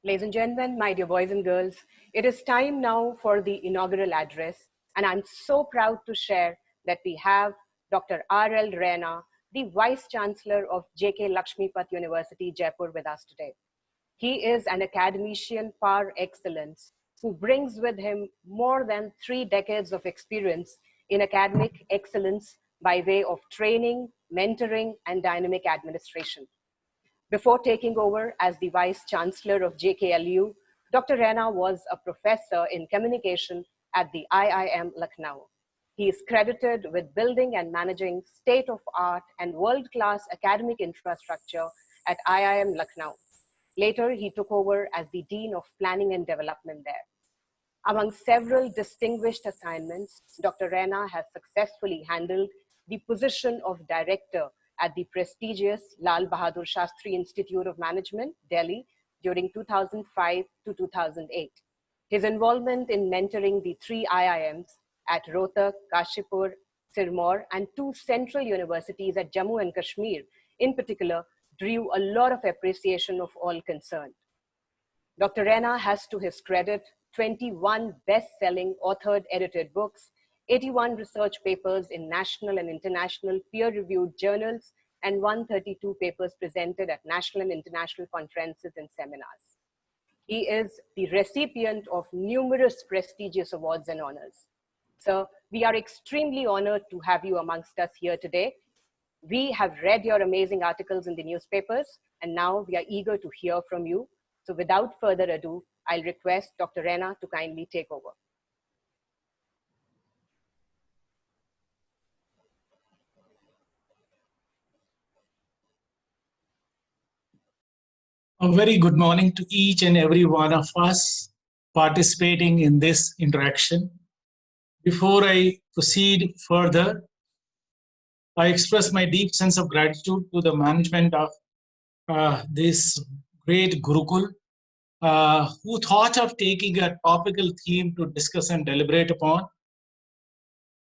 Ladies and gentlemen, my dear boys and girls, it is time now for the inaugural address, and I'm so proud to share that we have Dr. R.L. Raina, the Vice Chancellor of JK Lakshmipat University, Jaipur, with us today. He is an academician par excellence who brings with him more than 3 decades of experience in academic excellence by way of training, mentoring, and dynamic administration. Before taking over as the Vice Chancellor of JKLU, Dr. Raina was a professor in communication at the IIM Lucknow. He is credited with building and managing state-of-art and world-class academic infrastructure at IIM Lucknow. Later, he took over as the Dean of Planning and Development there. Among several distinguished assignments, Dr. Raina has successfully handled the position of Director at the prestigious Lal Bahadur Shastri Institute of Management, Delhi, during 2005 to 2008. His involvement in mentoring the 3 IIMs at Rohtak, Kashipur, Sirmaur, and 2 central universities at Jammu and Kashmir, in particular, drew a lot of appreciation of all concerned. Dr. Raina has to his credit 21 best-selling authored edited books, 81 research papers in national and international peer-reviewed journals, and 132 papers presented at national and international conferences and seminars. He is the recipient of numerous prestigious awards and honors. Sir, we are extremely honored to have you amongst us here today. We have read your amazing articles in the newspapers, and now we are eager to hear from you. So without further ado, I'll request Dr. Raina to kindly take over. A very good morning to each and every one of us participating in this interaction. Before I proceed further, I express my deep sense of gratitude to the management of this great Gurukul, who thought of taking a topical theme to discuss and deliberate upon.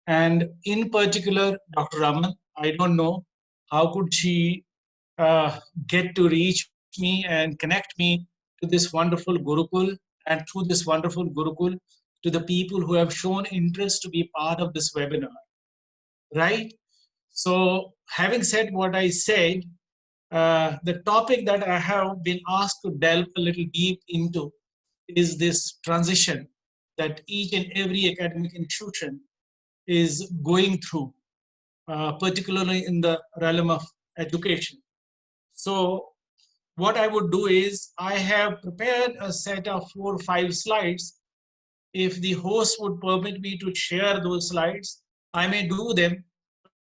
And in particular, Dr. Raman, I don't know how could she get to reach me and connect me to this wonderful Gurukul, and through this wonderful Gurukul to the people who have shown interest to be part of this webinar, right? So having said what I said, the topic that I have been asked to delve a little deep into is this transition that each and every academic institution is going through, particularly in the realm of education. So what I would do is I have prepared a set of 4 or 5 slides. If the host would permit me to share those slides, I may do them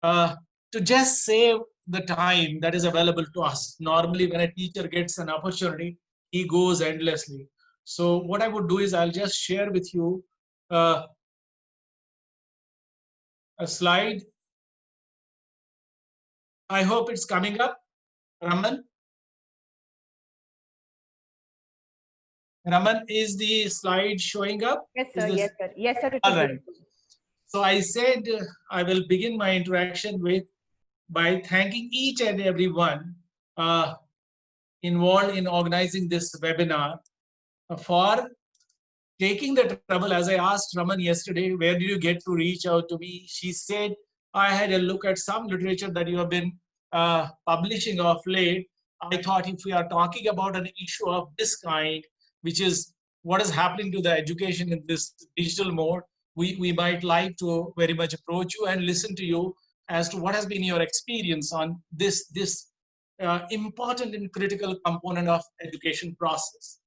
to just save the time that is available to us. Normally, when a teacher gets an opportunity, he goes endlessly. So what I would do is I'll just share with you a slide. I hope it's coming up, Raman. Raman, is the slide showing up? Yes, sir. Yes, sir. Yes, sir. All right. So I said I will begin my interaction by thanking each and every one involved in organizing this webinar for taking the trouble. As I asked Raman yesterday, where did you get to reach out to me? She said, I had a look at some literature that you have been publishing of late. I thought if we are talking about an issue of this kind, which is what is happening to the education in this digital mode, we might like to very much approach you and listen to you as to what has been your experience on this important and critical component of education process.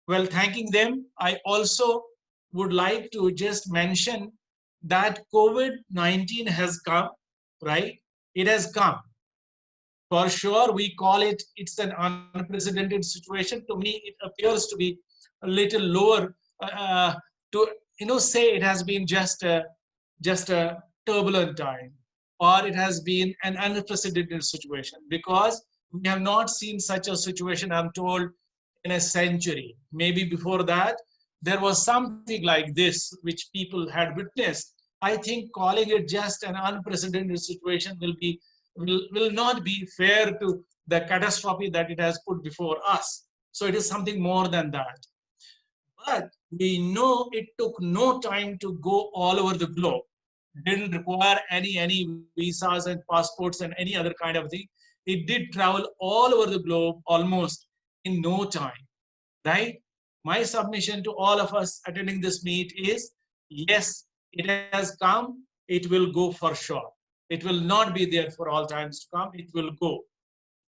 Well, thanking them, I also would like to just mention that COVID-19 has come, right? It has come. For sure, we call it, it's an unprecedented situation. To me, it appears to be a little lower to say it has been just a turbulent time, or it has been an unprecedented situation, because we have not seen such a situation, I'm told, in a century. Maybe before that, there was something like this which people had witnessed. I think calling it just an unprecedented situation will not be fair to the catastrophe that it has put before us. So it is something more than that. But we know it took no time to go all over the globe. Didn't require any visas and passports and any other kind of thing. It did travel all over the globe almost in no time, right? My submission to all of us attending this meet is, yes, it has come, it will go for sure. It will not be there for all times to come, it will go.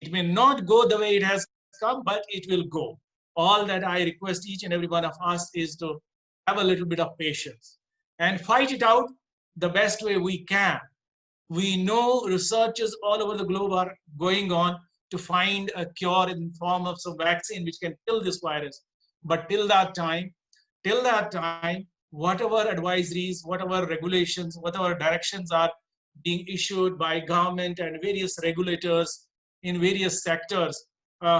It may not go the way it has come, but it will go. All that I request each and every one of us is to have a little bit of patience and fight it out the best way we can. We know researchers all over the globe are going on to find a cure in form of some vaccine which can kill this virus. But till that time, whatever advisories, whatever regulations, whatever directions are being issued by government and various regulators in various sectors,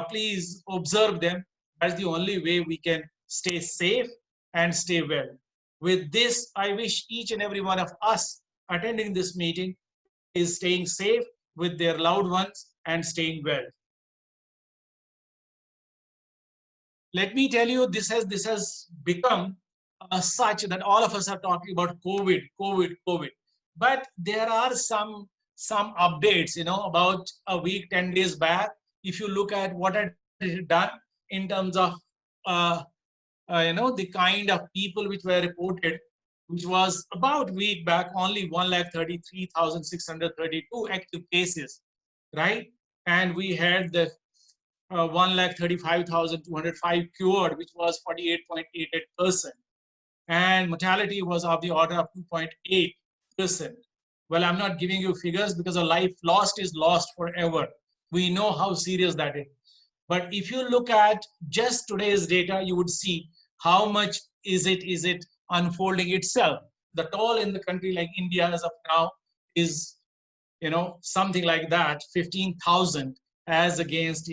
please observe them. That's the only way we can stay safe and stay well. With this, I wish each and every one of us attending this meeting is staying safe with their loved ones and staying well. Let me tell you, this has become such that all of us are talking about COVID. But there are some updates, about a week, 10 days back. If you look at what it done in terms of uh, the kind of people which were reported, which was about a week back, only 1,33,632 active cases, right? And we had the 1,35,205 cured, which was 48.88%. And mortality was of the order of 2.8%. Well, I'm not giving you figures because a life lost is lost forever. We know how serious that is. But if you look at just today's data, you would see how much is it unfolding itself. The toll in the country like India as of now is, something like that, 15,000 as against,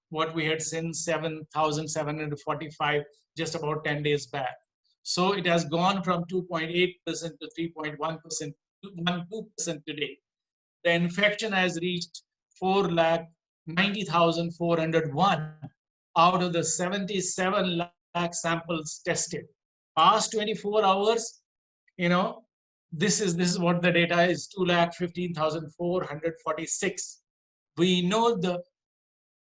what we had seen 7,745 just about 10 days back. So it has gone from 2.8% to 3.1% to 1.2% today. The infection has reached 4,90,401 out of the 77 lakh samples tested. Past 24 hours, you know, this is what the data is, 2,15,446. We know the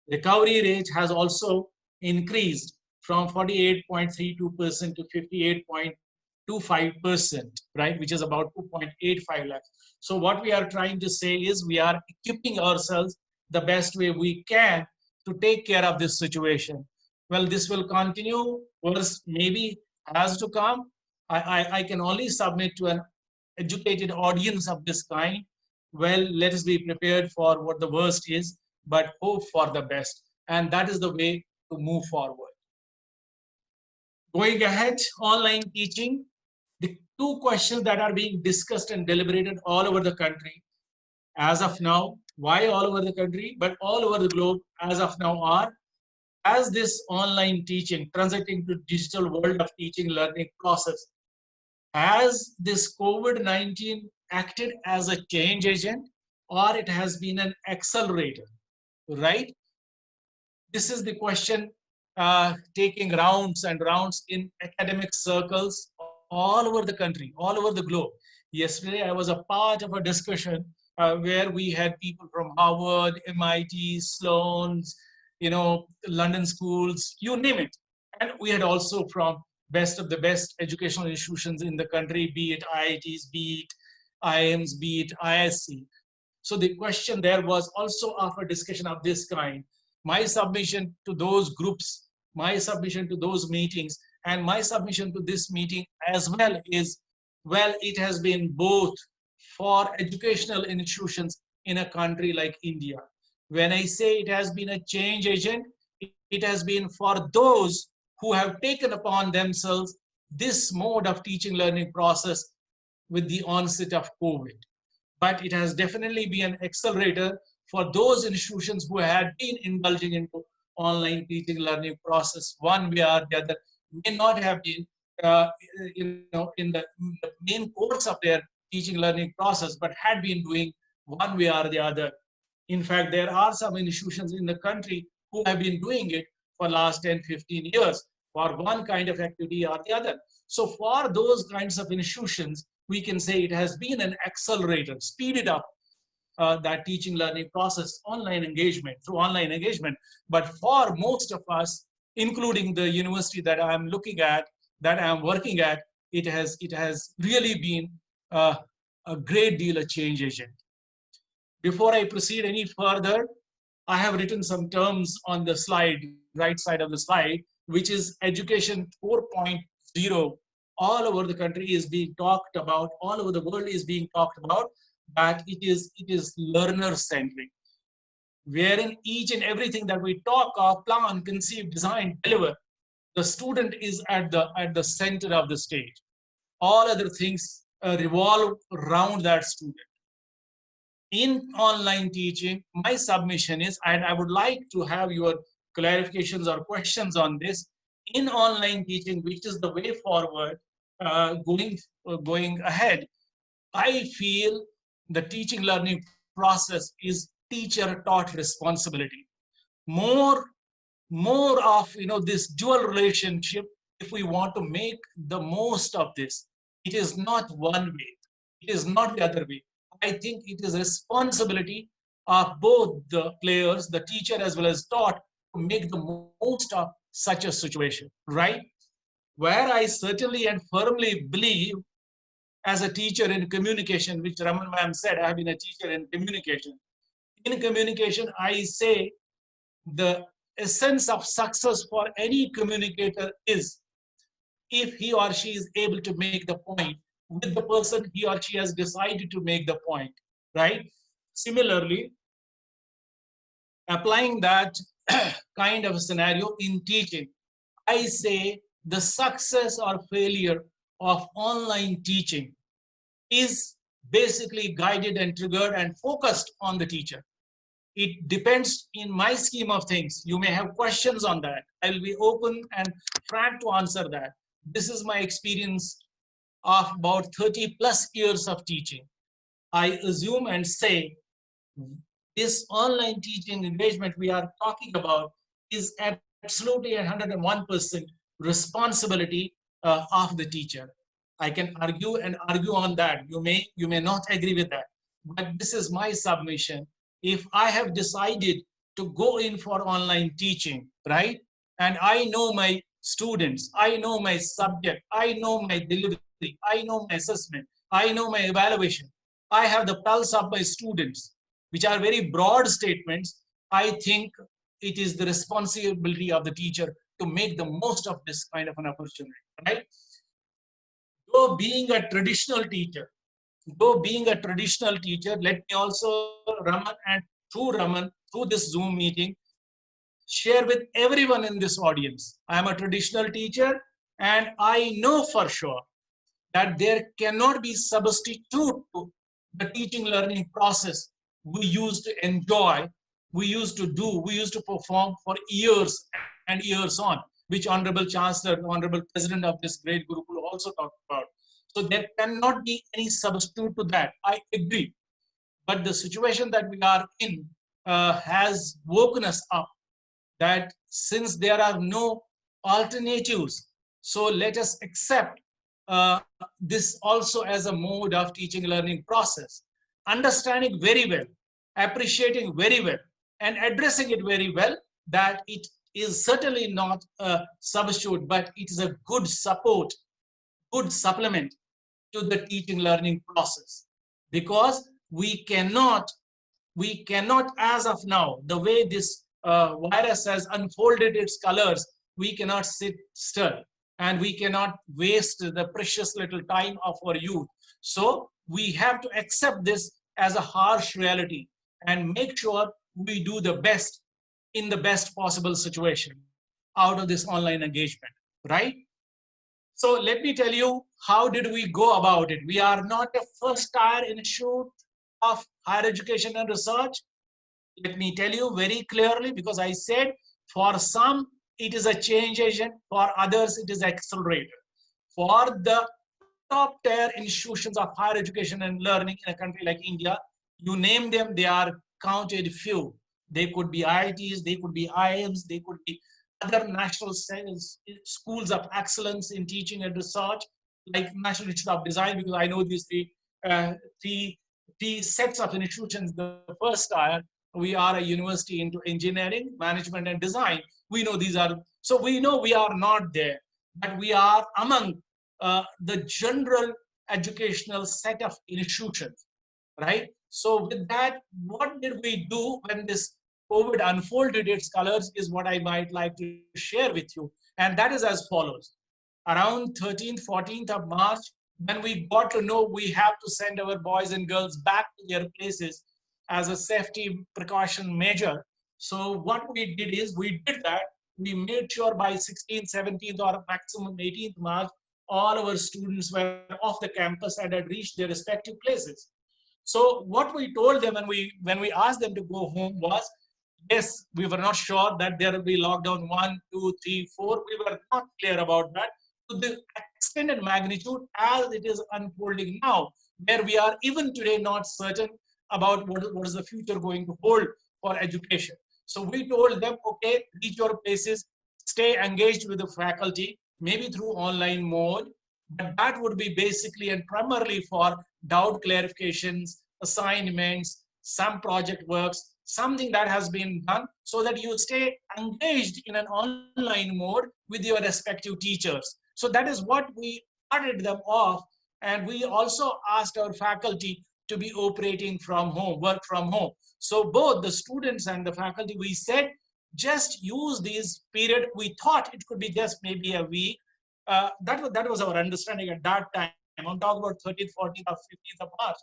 recovery rate has also increased from 48.32% to 58.25%, right, which is about 2.85 lakhs. So what we are trying to say is we are equipping ourselves the best way we can to take care of this situation. Well, this will continue, worse maybe has to come. I can only submit to an educated audience of this kind. Well, let us be prepared for what the worst is, but hope for the best. And that is the way to move forward. Going ahead, online teaching, the two questions that are being discussed and deliberated all over the country as of now, why all over the country, but all over the globe as of now are, as this online teaching, transiting to digital world of teaching learning process, has this COVID-19 acted as a change agent or it has been an accelerator, right? This is the question taking rounds and rounds in academic circles all over the country, all over the globe. Yesterday, I was a part of a discussion where we had people from Harvard, MIT, Sloan's, London schools, you name it. And we had also from best of the best educational institutions in the country, be it IITs, be it IIMs, be it ISC. So the question there was also of a discussion of this kind. My submission to those groups, my submission to those meetings, and my submission to this meeting as well is, well, it has been both for educational institutions in a country like India. When I say it has been a change agent, it has been for those who have taken upon themselves this mode of teaching learning process with the onset of COVID. But it has definitely been an accelerator for those institutions who had been indulging into online teaching learning process one way or the other, may not have been in the main course of their teaching learning process, but had been doing one way or the other. In fact, there are some institutions in the country who have been doing it for last 10, 15 years for one kind of activity or the other. So for those kinds of institutions, we can say it has been an accelerator, speeded up that teaching learning process, online engagement, through online engagement. But for most of us, including the university that I'm looking at, that I'm working at, it has really been a great deal of change agent. Before I proceed any further, I have written some terms on the slide, right side of the slide, which is education 4.0. All over the country is being talked about, all over the world is being talked about, that it is learner centric, wherein each and everything that we talk of, plan, conceive, design, deliver, the student is at the center of the stage. All other things revolve around that student. In online teaching, my submission is, and I would like to have your clarifications or questions on this. In online teaching, which is the way forward, going ahead, I feel the teaching learning process is teacher taught responsibility. More, more of this dual relationship. If we want to make the most of this, it is not one way. It is not the other way. I think it is a responsibility of both the players, the teacher as well as taught, to make the most of such a situation, right? Where I certainly and firmly believe as a teacher in communication, which Raman ma'am said, I have been a teacher in communication. In communication, I say the essence of success for any communicator is if he or she is able to make the point with the person he or she has decided to make the point, right? Similarly, applying that kind of a scenario in teaching, I say the success or failure of online teaching is basically guided and triggered and focused on the teacher. It depends in my scheme of things. You may have questions on that. I'll be open and frank to answer that. This is my experience of about 30 plus years of teaching. I assume and say this online teaching engagement we are talking about is absolutely 101% responsibility of the teacher. I can argue and argue on that. You may not agree with that, but this is my submission. If I have decided to go in for online teaching, right, and I know my students, I know my subject, I know my delivery, I know my assessment, I know my evaluation, I have the pulse of my students, which are very broad statements, I think it is the responsibility of the teacher to make the most of this kind of an opportunity, right? Though being a traditional teacher, let me also, Raman, and through this Zoom meeting, share with everyone in this audience. I am a traditional teacher, and I know for sure that there cannot be substitute to the teaching learning process we used to enjoy, we used to do, we used to perform for years and years on, which Honorable Chancellor, Honorable President of this great Gurukul also talked about. So there cannot be any substitute to that. I agree. But the situation that we are in has woken us up that since there are no alternatives, so let us accept this also as a mode of teaching learning process, understanding very well, appreciating very well, and addressing it very well, that it is certainly not a substitute, but it is a good support, good supplement to the teaching learning process. Because we cannot as of now, the way this virus has unfolded its colors, we cannot sit still and we cannot waste the precious little time of our youth. So we have to accept this as a harsh reality and make sure we do the best in the best possible situation out of this online engagement, right? So let me tell you, how did we go about it? We are not a first tier institute of higher education and research. Let me tell you very clearly, because I said for some it is a change agent, for others it is accelerator. For the top tier institutions of higher education and learning in a country like India, you name them, they are counted few. They could be IITs, they could be IIMs, they could be other national schools of excellence in teaching and research, like National Institute of Design, because I know these uh, three, three sets of institutions. The first are, we are a university into engineering, management, and design. We know these are, so we know we are not there, but we are among the general educational set of institutions, right? So with that, what did we do when this COVID unfolded its colors is what I might like to share with you. And that is as follows. Around 13th, 14th of March, when we got to know we have to send our boys and girls back to their places as a safety precaution measure. So what we did is we did that. We made sure by 16th, 17th, or maximum 18th March, all our students were off the campus and had reached their respective places. So what we told them when we asked them to go home was, yes, we were not sure that there will be lockdown 1, 2, 3, 4. We were not clear about that to the extent and magnitude as it is unfolding now, where we are even today not certain about what is the future going to hold for education. So we told them, okay, reach your places, stay engaged with the faculty, maybe through online mode, but that would be basically and primarily for doubt clarifications, assignments, some project works, something that has been done so that you stay engaged in an online mode with your respective teachers. So that is what we started them off. And we also asked our faculty to be operating from home, work from home. So both the students and the faculty, we said, just use this period. We thought it could be just maybe a week. That was our understanding at that time. I'm talking about 13th, 14th, or 15th of March.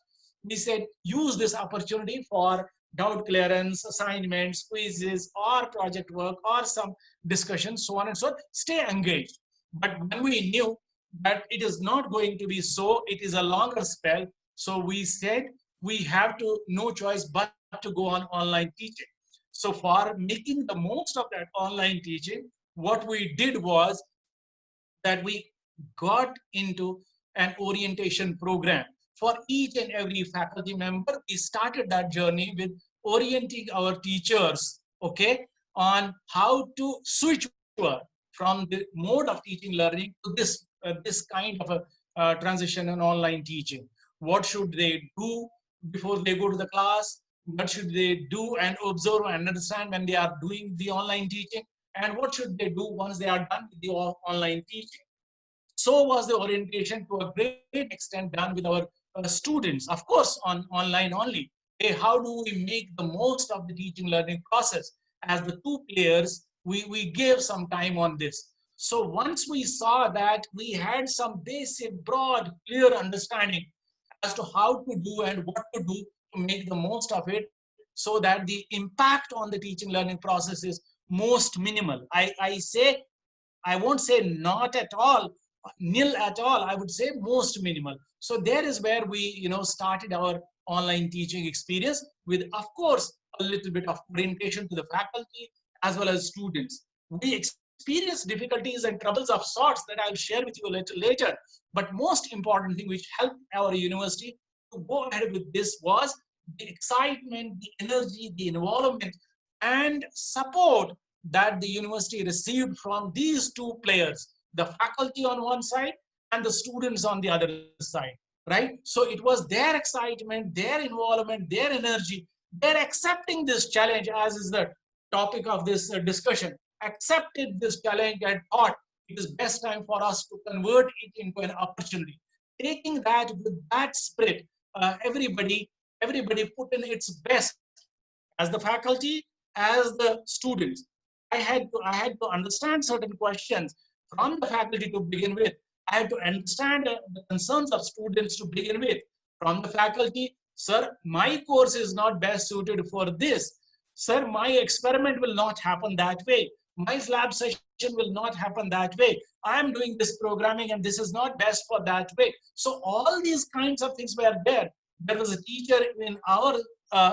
We said, use this opportunity for doubt clearance, assignments, quizzes, or project work, or some discussions, so on and so on. Stay engaged. But when we knew that it is not going to be so, it is a longer spell. So we said we have to no choice but to go on online teaching. So for making the most of that online teaching, what we did was that we got into an orientation program for each and every faculty member. We started that journey with orienting our teachers, okay, on how to switch over from the mode of teaching learning to this kind of a transition in online teaching. What should they do before they go to the class? What should they do and observe and understand when they are doing the online teaching? And what should they do once they are done with the online teaching? So was the orientation to a great extent done with our students, of course, on online only. Hey, how do we make the most of the teaching learning process? As the two players, we gave some time on this. So once we saw that we had some basic, broad, clear understanding as to how to do and what to do to make the most of it so that the impact on the teaching learning process is most minimal. I won't say not at all, nil at all. I would say most minimal. So there is where we, started our online teaching experience with, of course, a little bit of orientation to the faculty as well as students. We experienced difficulties and troubles of sorts that I'll share with you a little later. But most important thing which helped our university to go ahead with this was the excitement, the energy, the involvement, and support that the university received from these two players, the faculty on one side and the students on the other side, right? So it was their excitement, their involvement, their energy, their accepting this challenge, as is the topic of this discussion, accepted this challenge and thought it is best time for us to convert it into an opportunity. Taking that with that spirit, everybody put in its best as the faculty, as the students. I had to understand certain questions from the faculty to begin with. I had to understand the concerns of students to begin with. From the faculty, sir, my course is not best suited for this. Sir, my experiment will not happen that way. My lab session will not happen that way. I am doing this programming and this is not best for that way. So all these kinds of things were there. There was a teacher in our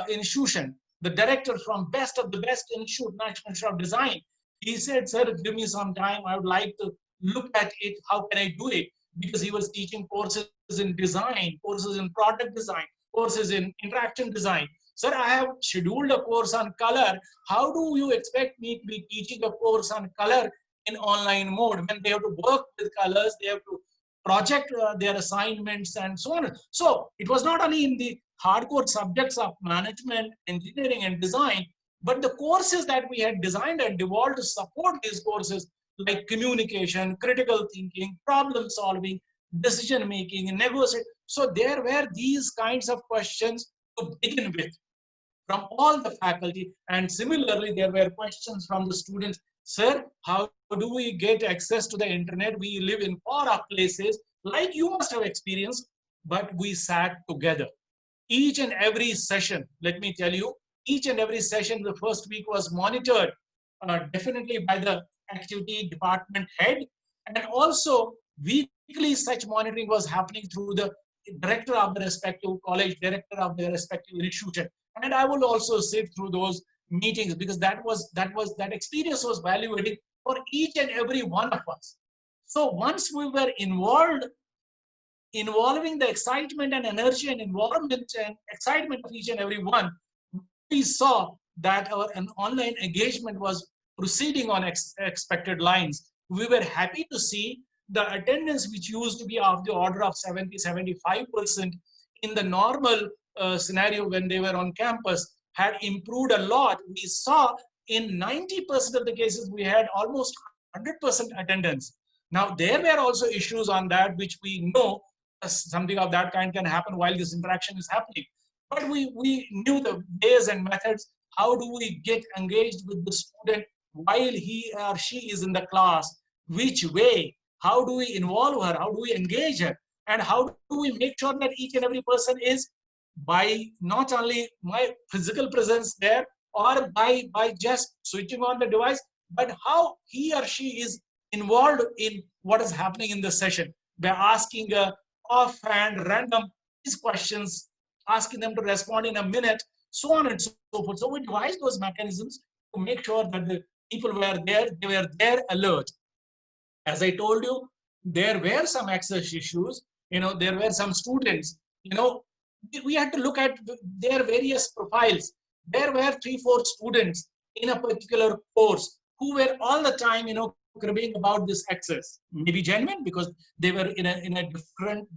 institution, the director from best of the best institute, National Institute of Design. He said, sir, give me some time. I would like to look at it. How can I do it? Because he was teaching courses in design, courses in product design, courses in interaction design. Sir, I have scheduled a course on color. How do you expect me to be teaching a course on color in online mode when they have to work with colors, they have to project their assignments and so on? So it was not only in the hardcore subjects of management, engineering, and design, but the courses that we had designed and developed to support these courses, like communication, critical thinking, problem solving, decision making, and negotiation. So there were these kinds of questions to begin with from all the faculty. And similarly, there were questions from the students. Sir, how do we get access to the internet? We live in far off places, like you must have experienced, but we sat together. Each and every session, let me tell you, each and every session the first week was monitored definitely by the activity department head, and also weekly such monitoring was happening through the director of the respective college, director of the respective institution. And I will also sit through those meetings, because that experience was valuable for each and every one of us. So once we were involving the excitement and energy and environment and excitement of each and every one, we saw that our online engagement was proceeding on expected lines. We were happy to see the attendance, which used to be of the order of 70-75% in the normal scenario when they were on campus, had improved a lot. We saw in 90% of the cases, we had almost 100% attendance. Now, there were also issues on that, which we know something of that kind can happen while this interaction is happening. But we knew the ways and methods. How do we get engaged with the student while he or she is in the class? Which way? How do we involve her? How do we engage her? And how do we make sure that each and every person is, by not only my physical presence there, or by just switching on the device, but how he or she is involved in what is happening in the session by asking offhand random questions, asking them to respond in a minute, so on and so forth. So we devised those mechanisms to make sure that the people were there, they were there alert. As I told you, there were some access issues. There were some students, we had to look at their various profiles. There were 3-4 students in a particular course who were all the time, cribbing about this access. Maybe genuine, because they were in a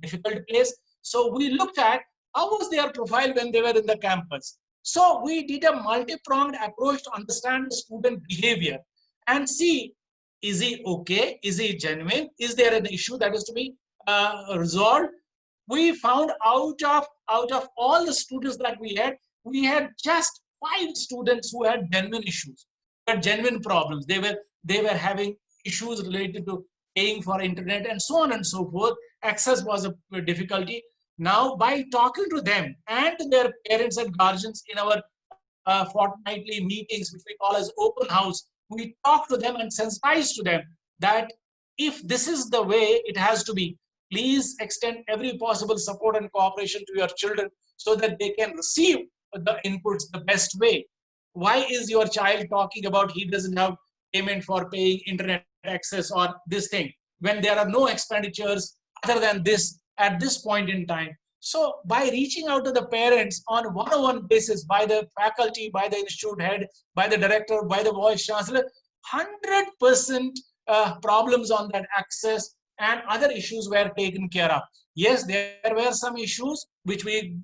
difficult place. So we looked at how was their profile when they were in the campus. So we did a multi-pronged approach to understand the student behavior and see, is he okay? Is he genuine? Is there an issue that is to be resolved? We found out of all the students that we had just 5 students who had genuine issues, had genuine problems. They were having issues related to paying for internet and so on and so forth. Access was a difficulty. Now, by talking to them and to their parents and guardians in our fortnightly meetings, which we call as open house, we talk to them and sensitize to them that if this is the way it has to be, please extend every possible support and cooperation to your children so that they can receive the inputs the best way. Why is your child talking about he doesn't have payment for paying internet access or this thing, when there are no expenditures other than this at this point in time? So by reaching out to the parents on one-on-one basis, by the faculty, by the institute head, by the director, by the vice chancellor, 100% problems on that access and other issues were taken care of. Yes, there were some issues which we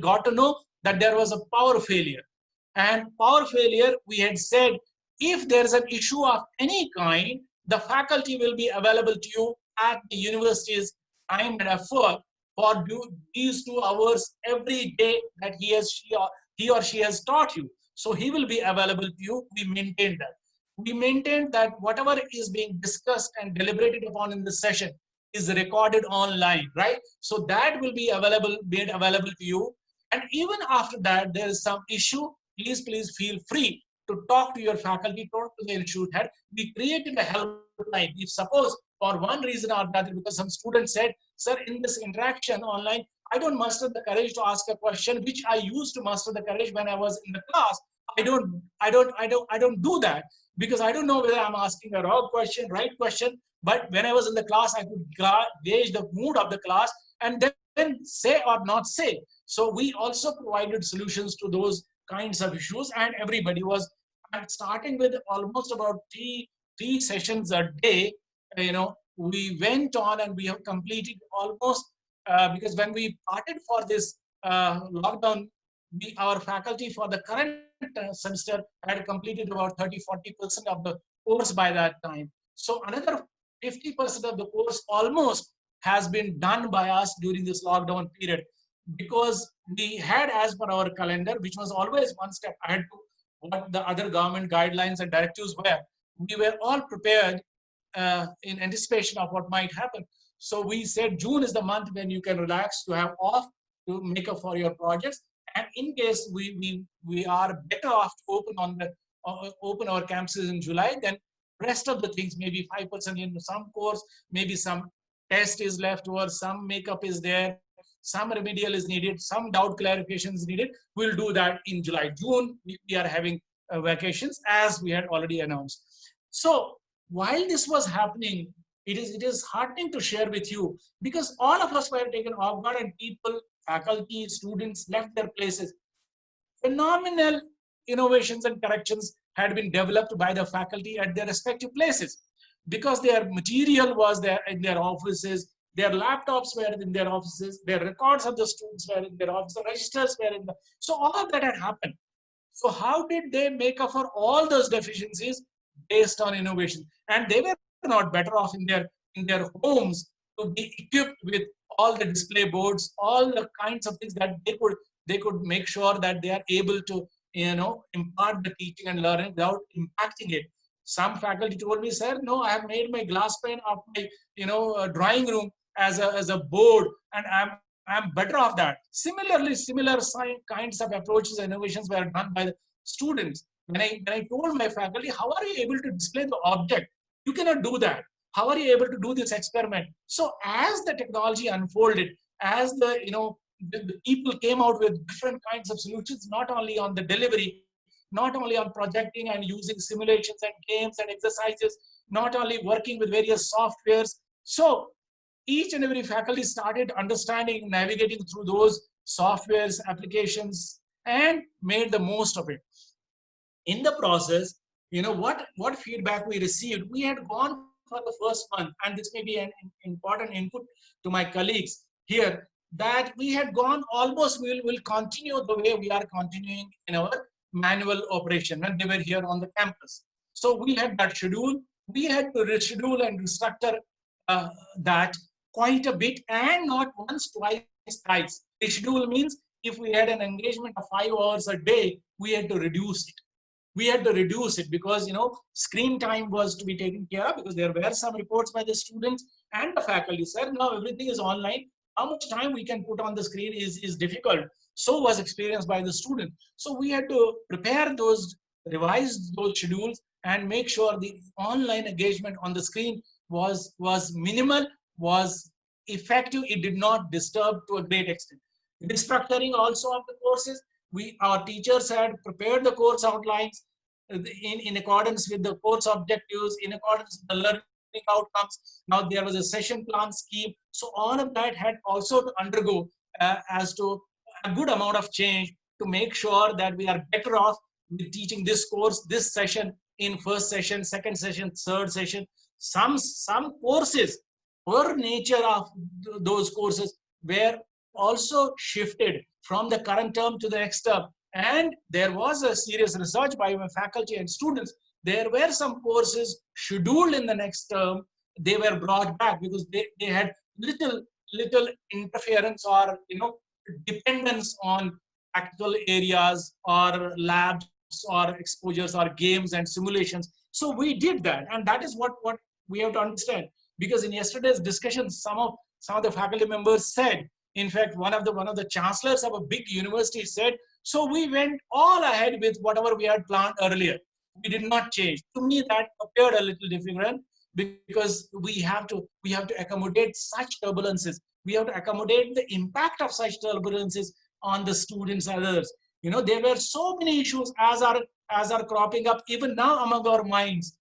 got to know that there was a power failure. And power failure, we had said, if there's an issue of any kind, the faculty will be available to you at the university's time and effort for these 2 hours every day that he or she has taught you. So he will be available to you. We maintain that. We maintain that whatever is being discussed and deliberated upon in the session is recorded online, right? So that will be made available to you. And even after that, there is some issue, please feel free to talk to your faculty, talk to the institute head. We created a helpline. If suppose for one reason or another, because some students said, sir, in this interaction online, I don't muster the courage to ask a question which I used to muster the courage when I was in the class. I don't do that because I don't know whether I'm asking a wrong question, right question. But when I was in the class, I could gauge the mood of the class, and then then say or not say. So we also provided solutions to those kinds of issues, and everybody was, and starting with almost about three sessions a day, we went on and we have completed almost, because when we parted for this lockdown, our faculty for the current semester had completed about 30-40% of the course by that time. So another 50% of the course almost has been done by us during this lockdown period, because we had, as per our calendar, which was always one step ahead to what the other government guidelines and directives were. We were all prepared in anticipation of what might happen. So we said June is the month when you can relax, to have off, to make up for your projects. And in case we are better off to open our campuses in July, then rest of the things, maybe 5% in some course, maybe some test is left over, some makeup is there, some remedial is needed, some doubt clarification is needed. We'll do that in July. June, we are having vacations, as we had already announced. So while this was happening, it is heartening to share with you, because all of us were taken off guard, and people, faculty, students left their places. Phenomenal innovations and corrections had been developed by the faculty at their respective places, because their material was there in their offices, their laptops were in their offices, their records of the students were in their offices, registers were in the, so all of that had happened. So how did they make up for all those deficiencies? Based on innovation. And they were not better off in their homes to be equipped with all the display boards, all the kinds of things that they could make sure that they are able to impart the teaching and learning without impacting it. Some faculty told me, sir, no, I have made my glass pane of my drawing room as a board, and I'm better off that. Similarly, similar kinds of approaches and innovations were done by the students. When I told my faculty, how are you able to display the object? You cannot do that. How are you able to do this experiment? So as the technology unfolded, as the people came out with different kinds of solutions, not only on the delivery, not only on projecting and using simulations and games and exercises, not only working with various softwares. So each and every faculty started understanding, navigating through those softwares, applications, and made the most of it. In the process, what feedback we received, we had gone for the first month, and this may be an important input to my colleagues here, that we had gone almost, we'll continue the way we are continuing in our manual operation when they were here on the campus. So we had that schedule. We had to reschedule and restructure that quite a bit, and not once, twice, thrice. Reschedule means if we had an engagement of 5 hours a day, we had to reduce it. We had to reduce it because screen time was to be taken care of, because there were some reports by the students and the faculty. Sir, now everything is online. How much time we can put on the screen is difficult. So was experienced by the student. So we had to prepare those, revise those schedules, and make sure the online engagement on the screen was minimal, was effective. It did not disturb to a great extent. Restructuring also of the courses. Our teachers had prepared the course outlines in accordance with the course objectives, in accordance with the learning outcomes. Now there was a session plan scheme. So all of that had also to undergo as to a good amount of change to make sure that we are better off with teaching this course, this session in first session, second session, third session. Some courses, per nature of those courses, were also shifted from the current term to the next term. And there was a serious research by my faculty and students. There were some courses scheduled in the next term. They were brought back because they had little interference or dependence on practical areas or labs or exposures or games and simulations. So we did that, and that is what we have to understand. Because in yesterday's discussion, some of the faculty members said, in fact, one of the chancellors of a big university said, so we went all ahead with whatever we had planned earlier. We did not change. To me, that appeared a little different, because we have to accommodate such turbulences. We have to accommodate the impact of such turbulences on the students and others. There were so many issues as are cropping up even now among our minds.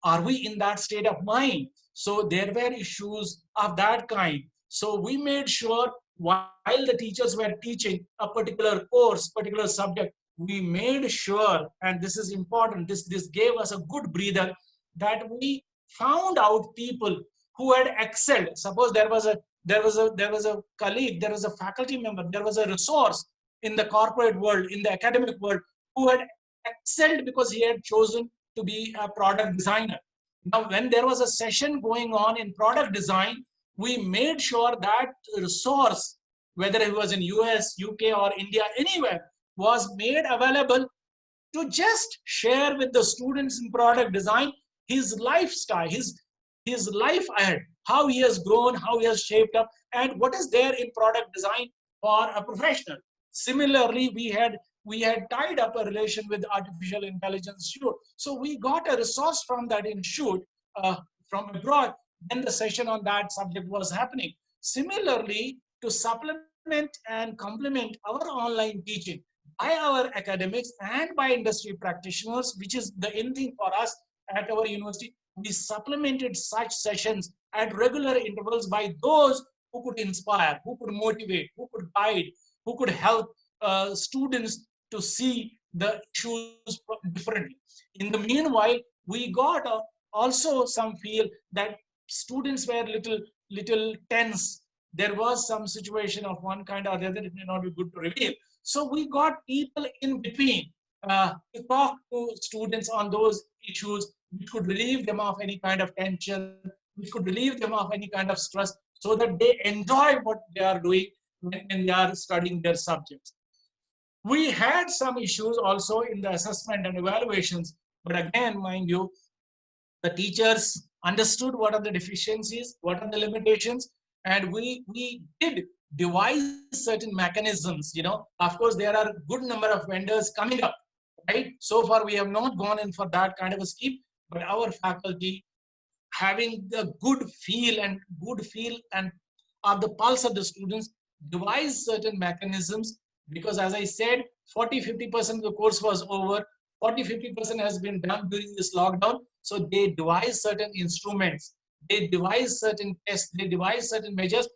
Are we in that state of mind? So there were issues of that kind. So we made sure while the teachers were teaching a particular course, particular subject, we made sure, and this is important, this gave us a good breather, that we found out people who had excelled. Suppose there was a colleague, there was a faculty member, there was a resource in the corporate world, in the academic world, who had excelled because he had chosen to be a product designer. Now, when there was a session going on in product design, we made sure that resource, whether it was in US, UK, or India, anywhere, was made available to just share with the students in product design his lifestyle, his life ahead, how he has grown, how he has shaped up, and what is there in product design for a professional. Similarly, we had tied up a relation with artificial intelligence institute. So we got a resource from that institute from abroad when the session on that subject was happening. Similarly, to supplement and complement our online teaching by our academics and by industry practitioners, which is the in thing for us at our university, we supplemented such sessions at regular intervals by those who could inspire, who could motivate, who could guide, who could help students to see the issues differently. In the meanwhile, we got also some feel that students were little tense. There was some situation of one kind or the other. It may not be good to reveal. So we got people in between to talk to students on those issues, which could relieve them of any kind of tension, which could relieve them of any kind of stress, so that they enjoy what they are doing when they are studying their subjects. We had some issues also in the assessment and evaluations, but again, mind you, the teachers understood what are the deficiencies, what are the limitations, and we did devise certain mechanisms. Of course, there are a good number of vendors coming up, right? So far, we have not gone in for that kind of a scheme, but our faculty, having the good feel and of the pulse of the students, devise certain mechanisms, because as I said, 40-50% of the course was over, 40-50% has been done during this lockdown. So they devise certain instruments, they devise certain tests, they devise certain measures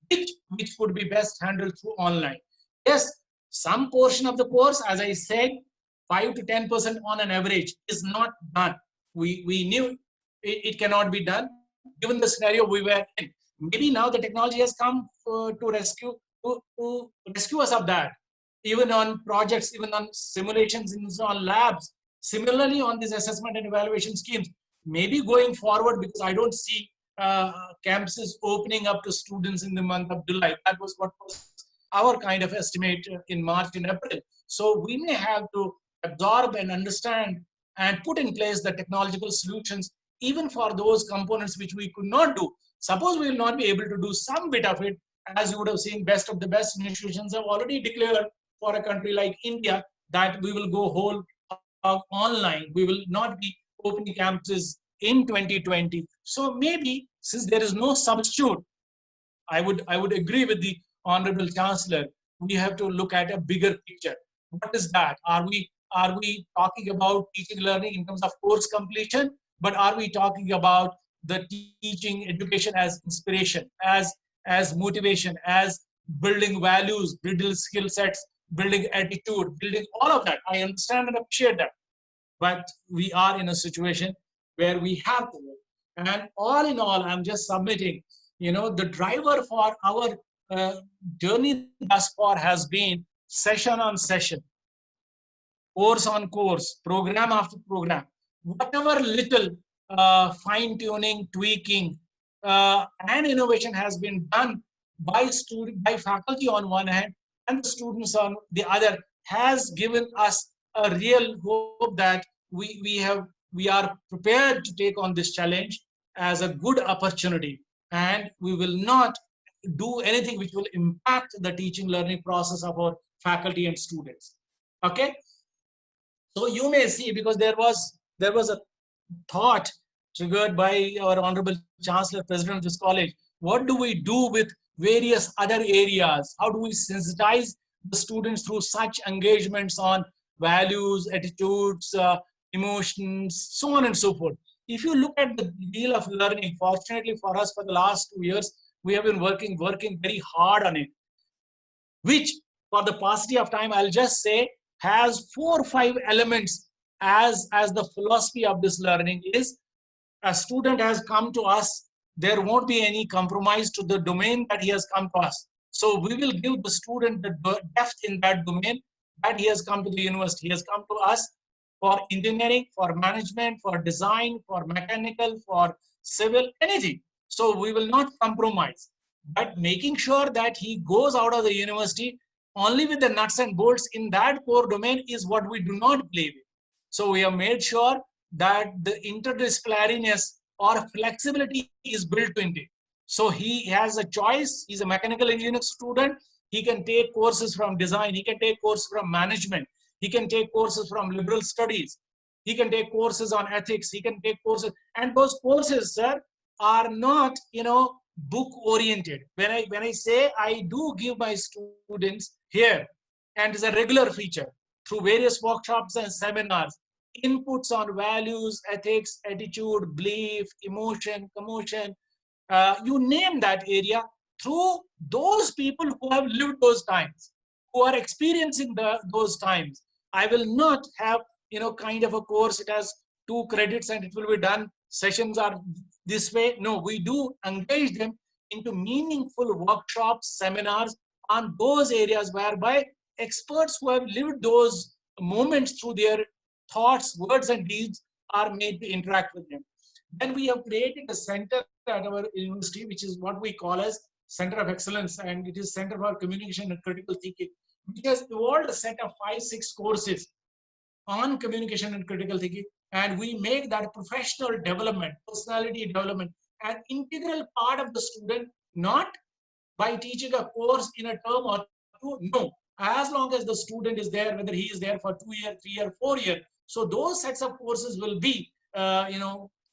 which could be best handled through online. Yes, some portion of the course, as I said, 5 to 10% on an average is not done. We knew it cannot be done given the scenario we were in. Maybe now the technology has come to rescue us of that, even on projects, even on simulations, on labs. Similarly, on this assessment and evaluation schemes, maybe going forward, because I don't see campuses opening up to students in the month of July. That was what was our kind of estimate in March and April. So we may have to absorb and understand and put in place the technological solutions, even for those components which we could not do. Suppose we will not be able to do some bit of it. As you would have seen, best of the best institutions have already declared for a country like India that we will go whole online. We will not be opening campuses in 2020. So maybe, since there is no substitute, I would agree with the Honorable Chancellor. We have to look at a bigger picture. What is that? Are we talking about teaching learning in terms of course completion? But are we talking about the teaching education as inspiration, as motivation, as building values, building skill sets, building attitude, building all of that? I understand and appreciate that. But we are in a situation where we have to work. And all in all, I'm just submitting, the driver for our journey thus far has been session on session, course on course, program after program. Whatever little fine-tuning, tweaking, and innovation has been done by faculty on one hand and the students on the other has given us a real hope that we are prepared to take on this challenge as a good opportunity, and we will not do anything which will impact the teaching learning process of our faculty and students. Okay, so you may see, because there was a thought triggered by our Honorable Chancellor, President of this college. What do we do with various other areas? How do we sensitize the students through such engagements on values, attitudes, emotions, so on and so forth? If you look at the deal of learning, fortunately for us, for the last 2 years, we have been working very hard on it. which for the paucity of time, I'll just say has 4 or 5 elements as the philosophy of this learning is a student has come to us, there won't be any compromise to the domain that he has come to us. So we will give the student the depth in that domain that he has come to the university. He has come to us for engineering, for management, for design, for mechanical, for civil, anything. So we will not compromise. But making sure that he goes out of the university only with the nuts and bolts in that core domain is what we do not believe in. So we have made sure that the interdisciplinariness or flexibility is built into it. So he has a choice. He's a mechanical engineering student. He can take courses from design. He can take courses from management. He can take courses from liberal studies. He can take courses on ethics. He can take courses. And those courses, sir, are not, book oriented. When I say I do give my students here, and it's a regular feature through various workshops and seminars, inputs on values, ethics, attitude, belief, emotion, commotion, you name that area, through those people who have lived those times, who are experiencing those times. I will not have, kind of a course, it has 2 credits and it will be done. Sessions are this way. No, we do engage them into meaningful workshops, seminars on those areas whereby experts who have lived those moments through their thoughts, words, and deeds are made to interact with them. Then we have created a center at our university, which is what we call as Center of Excellence, and it is Center for Communication and Critical Thinking, which has evolved a set of 5, 6 courses on communication and critical thinking, and we make that professional development, personality development, an integral part of the student, not by teaching a course in a term or two. No, as long as the student is there, whether he is there for 2 years, 3 years, 4 years. So those sets of courses will be,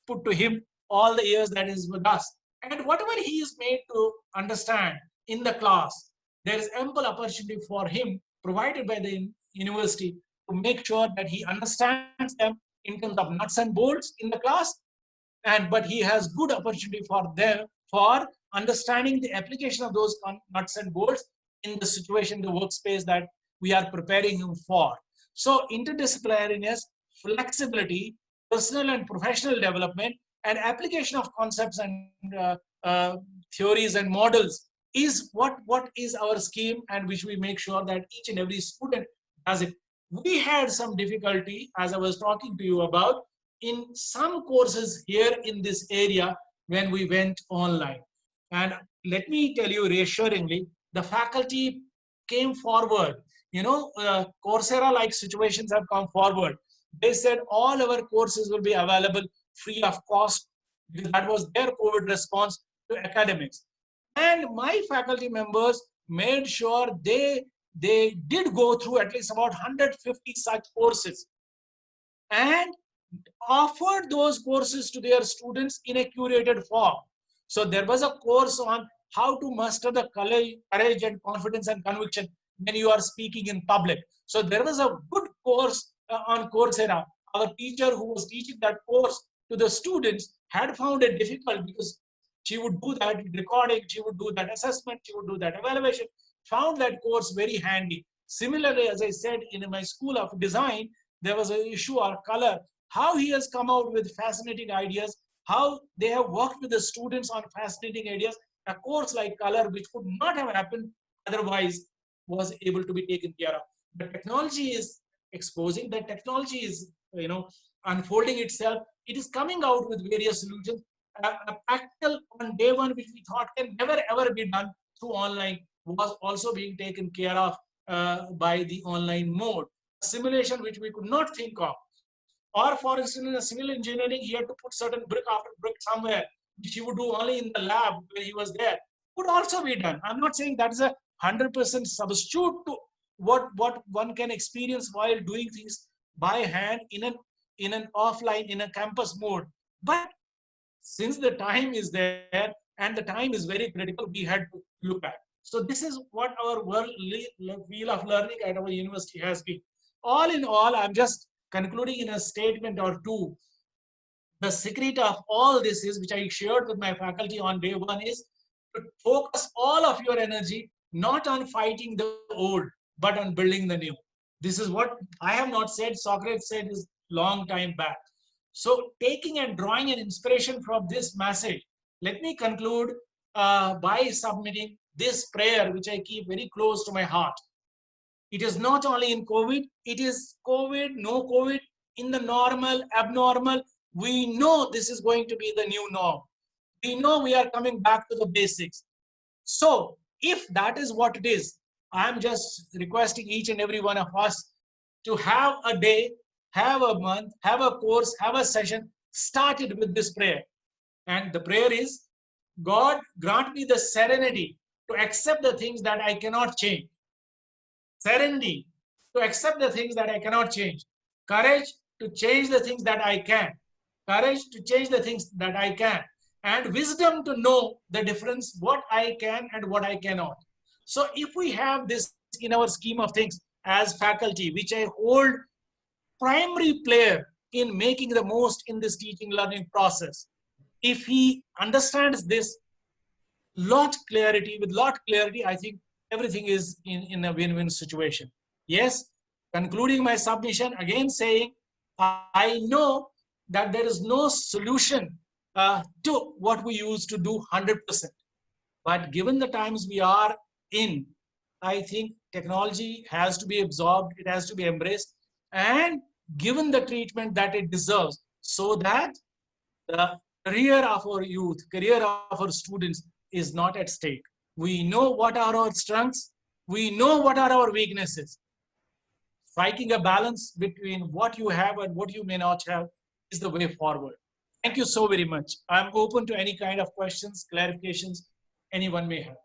put to him all the years that is with us. And whatever he is made to understand in the class, there is ample opportunity for him provided by the university to make sure that he understands them in terms of nuts and bolts in the class, and but he has good opportunity for them for understanding the application of those nuts and bolts in the situation, the workspace that we are preparing him for. So interdisciplinariness, flexibility, personal and professional development, and application of concepts and theories and models is what is our scheme, and which we make sure that each and every student does it. We had some difficulty, as I was talking to you about, in some courses here in this area when we went online. And let me tell you reassuringly, the faculty came forward. Coursera like situations have come forward. They said all our courses will be available free of cost, because that was their COVID response to academics. And my faculty members made sure they did go through at least about 150 such courses and offered those courses to their students in a curated form. So there was a course on how to master the courage and confidence and conviction when you are speaking in public. So there was a good course on Coursera. Our teacher who was teaching that course to the students had found it difficult, because she would do that recording, she would do that assessment, she would do that evaluation, found that course very handy. Similarly, as I said, in my school of design, there was an issue on color, how he has come out with fascinating ideas, how they have worked with the students on fascinating ideas. A course like color, which could not have happened otherwise, was able to be taken care of. The technology is exposing, the technology is, unfolding itself. It is coming out with various solutions. A practical on day one, which we thought can never ever be done through online, was also being taken care of by the online mode. Simulation which we could not think of. Or for instance, in a civil engineering, he had to put certain brick after brick somewhere, which he would do only in the lab when he was there. Could also be done. I'm not saying that is a 100% substitute to what one can experience while doing things by hand in an offline, in a campus mode. But since the time is there and the time is very critical, we had to look at. So this is what our wheel of learning at our university has been. All in all, I'm just concluding in a statement or two. The secret of all this is, which I shared with my faculty on day one, is to focus all of your energy not on fighting the old, but on building the new. This is what I have not said, Socrates said is long time back. So taking and drawing an inspiration from this message, let me conclude by submitting this prayer, which I keep very close to my heart. It is not only in COVID, it is COVID, no COVID, in the normal, abnormal. We know this is going to be the new norm. We know we are coming back to the basics. So if that is what it is, I'm just requesting each and every one of us to have a day, have a month, have a course, have a session started with this prayer. And the prayer is, God, grant me the serenity to accept the things that I cannot change. Serenity to accept the things that I cannot change. Courage to change the things that I can. Courage to change the things that I can. And wisdom to know the difference, what I can and what I cannot. So if we have this in our scheme of things as faculty, which I hold primary player in making the most in this teaching learning process, if he understands this with lot clarity, I think everything is in a win-win situation. Yes, concluding my submission, again saying, I know that there is no solution to what we used to do 100%. But given the times we are in, I think technology has to be absorbed, it has to be embraced, and given the treatment that it deserves, so that the career of our youth, career of our students is not at stake. We know what are our strengths, we know what are our weaknesses. Striking a balance between what you have and what you may not have is the way forward. Thank you so very much. I'm open to any kind of questions, clarifications anyone may have.